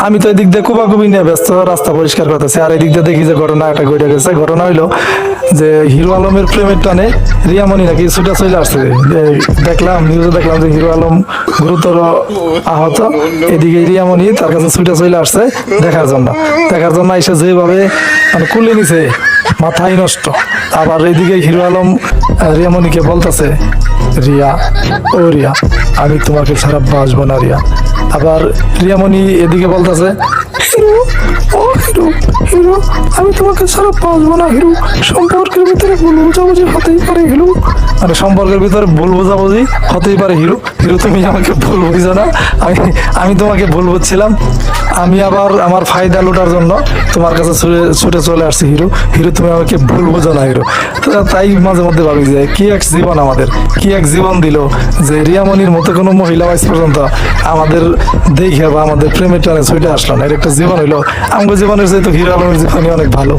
আমি তো এদিক দিয়ে কোপাকুপি নিয়ে ব্যস্ত, রাস্তা পরিষ্কার করতেছি, আর এদিক দিয়ে দেখি যে ঘটনা একটা ঘটে গেছে। ঘটনা হইলো যে হিরো আলমের প্রেমের টানে রিয়ামণি নাকি ছুটে চলে আসছে। দেখলাম নিউজে দেখলাম যে হিরো আলম গুরুতর আহত, এদিকে রিয়ামণি তার কাছে ছুটে চলে আসছে দেখার জন্য। এসে যেভাবে মানে কুলে নিছে, মাথায় নষ্ট। আবার এদিকে হিরো আলম রিয়ামণিকে বলতেছে, রিয়া, ও রিয়া, আমি তোমাকে ছাড়া বাঁচবো না রিয়া। আবার রিয়ামণি এদিকে বলতেছে, হিরো, ও হিরো, হিরো, আমি তোমাকে ছাড়া বাঁচবো না হিরো, সম্পর্কের ভিতরে ভুল বোঝাবুঝি হতেই পারে হিরো। মানে সম্পর্কের ভিতরে ভুল বোঝাবুঝি হতেই পারে হিরো। হিরো তুমি আমাকে ভুল বুঝছো না, আমি তোমাকে ভুল বুঝছিলাম। আমি আবার আমার ফায়দা লুটার জন্য তোমার কাছে ছুটে চলে আসছি হিরো। হিরো তুমি আমাকে ভুল বোঝো না হিরো। তাই মাঝে মধ্যে ভাবি যে কি এক জীবন আমাদের, কি এক জীবন দিল যে রিয়ামণির মতো কোনো মহিলা আজ পর্যন্ত আমাদের দেখে বা আমাদের প্রেমের টানে ছুটে আসলো না। এর একটা জীবন হইলো। আমার জীবনের চাইতে হিরো আলমের জীবনই অনেক ভালো।